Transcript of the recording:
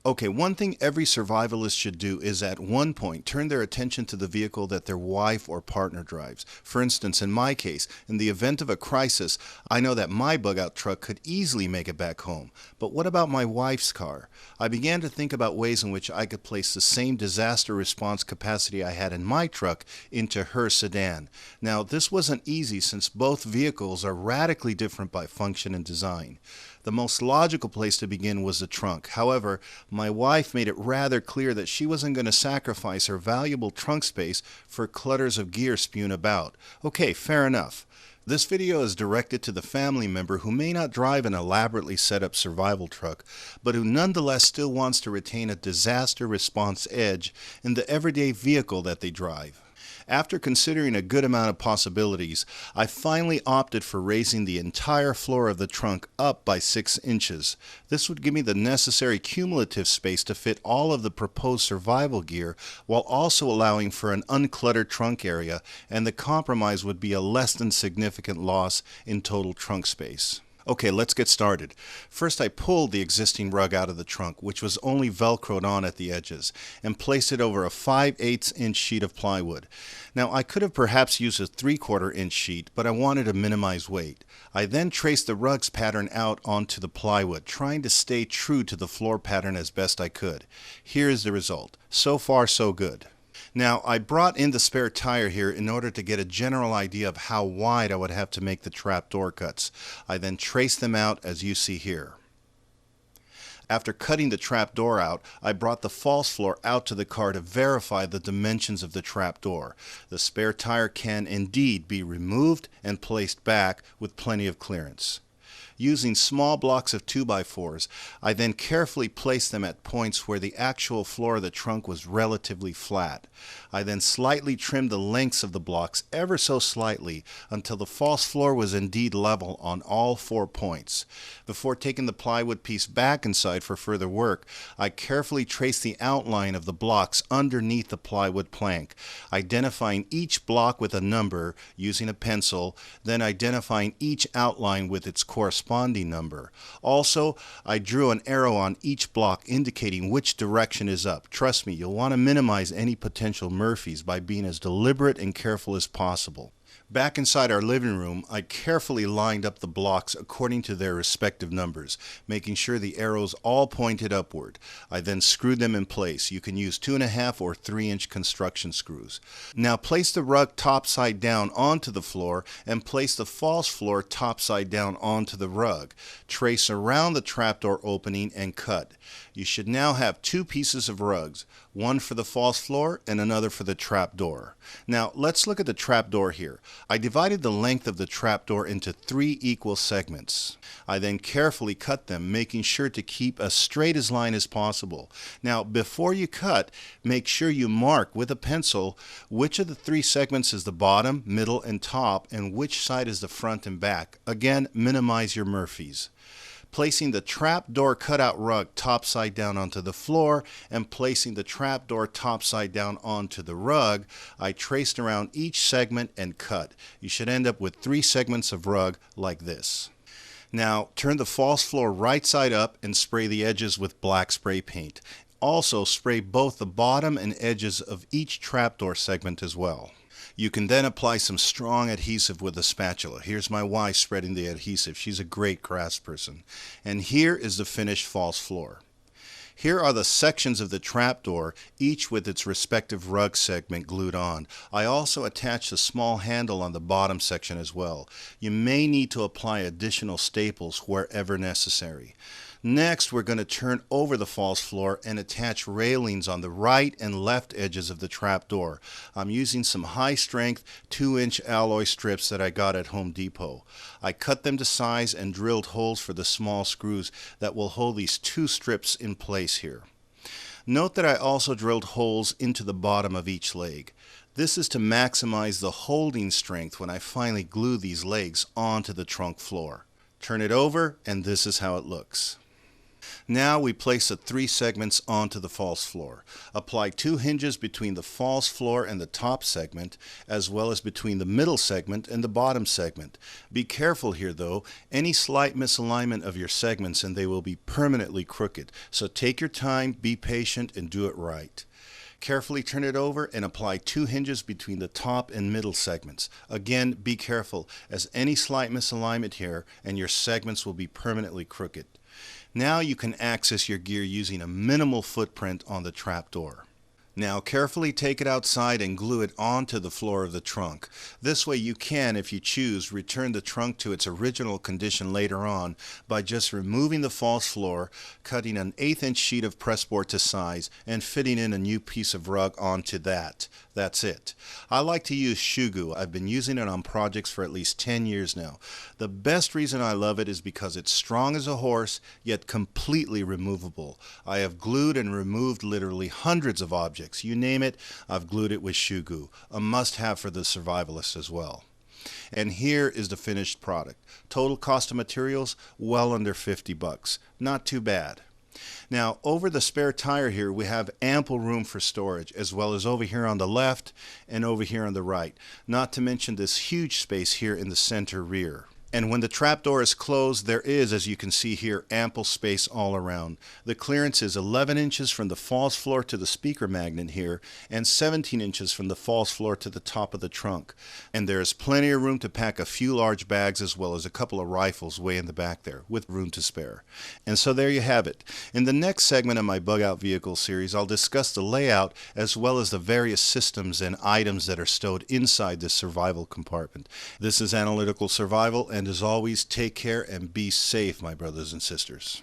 Okay, one thing every survivalist should do is at one point turn their attention to the vehicle that their wife or partner drives. For instance, in my case, in the event of a crisis, I know that my bug-out truck could easily make it back home. But what about my wife's car? I began to think about ways in which I could place the same disaster response capacity I had in my truck into her sedan. Now, this wasn't easy since both vehicles are radically different by function and design. The most logical place to begin was the trunk. However, my wife made it rather clear that she wasn't going to sacrifice her valuable trunk space for clutters of gear spewed about. Okay, fair enough. This video is directed to the family member who may not drive an elaborately set up survival truck, but who nonetheless still wants to retain a disaster response edge in the everyday vehicle that they drive. After considering a good amount of possibilities, I finally opted for raising the entire floor of the trunk up by 6 inches. This would give me the necessary cumulative space to fit all of the proposed survival gear while also allowing for an uncluttered trunk area, and the compromise would be a less than significant loss in total trunk space. Okay, let's get started. First, I pulled the existing rug out of the trunk, which was only velcroed on at the edges, and placed it over a 5/8 inch sheet of plywood. Now, I could have perhaps used a 3/4 inch sheet, but I wanted to minimize weight. I then traced the rug's pattern out onto the plywood, trying to stay true to the floor pattern as best I could. Here is the result. So far, so good. Now, I brought in the spare tire here in order to get a general idea of how wide I would have to make the trapdoor cuts. I then traced them out as you see here. After cutting the trapdoor out, I brought the false floor out to the car to verify the dimensions of the trapdoor. The spare tire can indeed be removed and placed back with plenty of clearance. Using small blocks of 2x4s, I then carefully placed them at points where the actual floor of the trunk was relatively flat. I then slightly trimmed the lengths of the blocks ever so slightly until the false floor was indeed level on all 4 points. Before taking the plywood piece back inside for further work, I carefully traced the outline of the blocks underneath the plywood plank, identifying each block with a number using a pencil, then identifying each outline with its corresponding number. Also, I drew an arrow on each block indicating which direction is up. Trust me, you'll want to minimize any potential Murphys by being as deliberate and careful as possible. Back inside our living room, I carefully lined up the blocks according to their respective numbers, making sure the arrows all pointed upward. I then screwed them in place. You can use 2.5 or 3-inch construction screws. Now place the rug topside down onto the floor and place the false floor topside down onto the rug. Trace around the trapdoor opening and cut. You should now have 2 pieces of rugs, one for the false floor and another for the trapdoor. Now let's look at the trapdoor here. I divided the length of the trapdoor into 3 equal segments. I then carefully cut them, making sure to keep as straight a line as possible. Now before you cut, make sure you mark with a pencil which of the 3 segments is the bottom, middle, and top, and which side is the front and back. Again, minimize your Murphys. Placing the trapdoor cutout rug topside down onto the floor and placing the trapdoor topside down onto the rug, I traced around each segment and cut. You should end up with 3 segments of rug like this. Now turn the false floor right side up and spray the edges with black spray paint. Also spray both the bottom and edges of each trapdoor segment as well. You can then apply some strong adhesive with a spatula. Here's my wife spreading the adhesive. She's a great craftsperson. And here is the finished false floor. Here are the sections of the trapdoor, each with its respective rug segment glued on. I also attached a small handle on the bottom section as well. You may need to apply additional staples wherever necessary. Next, we're going to turn over the false floor and attach railings on the right and left edges of the trapdoor. I'm using some high-strength 2-inch alloy strips that I got at Home Depot. I cut them to size and drilled holes for the small screws that will hold these 2 strips in place here. Note that I also drilled holes into the bottom of each leg. This is to maximize the holding strength when I finally glue these legs onto the trunk floor. Turn it over and this is how it looks. Now we place the 3 segments onto the false floor. Apply 2 hinges between the false floor and the top segment, as well as between the middle segment and the bottom segment. Be careful here though, any slight misalignment of your segments and they will be permanently crooked. So take your time, be patient, and do it right. Carefully turn it over and apply 2 hinges between the top and middle segments. Again, be careful, as any slight misalignment here and your segments will be permanently crooked. Now you can access your gear using a minimal footprint on the trapdoor. Now carefully take it outside and glue it onto the floor of the trunk. This way you can, if you choose, return the trunk to its original condition later on by just removing the false floor, cutting an 1/8 inch sheet of pressboard to size, and fitting in a new piece of rug onto that. That's it. I like to use shoe glue. I've been using it on projects for at least 10 years now. The best reason I love it is because it's strong as a horse, yet completely removable. I have glued and removed literally hundreds of objects. You name it, I've glued it with shoe glue. A must-have for the survivalist as well. And here is the finished product. Total cost of materials, well under $50. Not too bad. Now, over the spare tire here, we have ample room for storage, as well as over here on the left and over here on the right. Not to mention this huge space here in the center rear. And when the trapdoor is closed, there is, as you can see here, ample space all around. The clearance is 11 inches from the false floor to the speaker magnet here, and 17 inches from the false floor to the top of the trunk. And there is plenty of room to pack a few large bags as well as a couple of rifles way in the back there, with room to spare. And so there you have it. In the next segment of my Bug Out Vehicle series, I'll discuss the layout as well as the various systems and items that are stowed inside this survival compartment. This is Analytical Survival, and as always, take care and be safe, my brothers and sisters.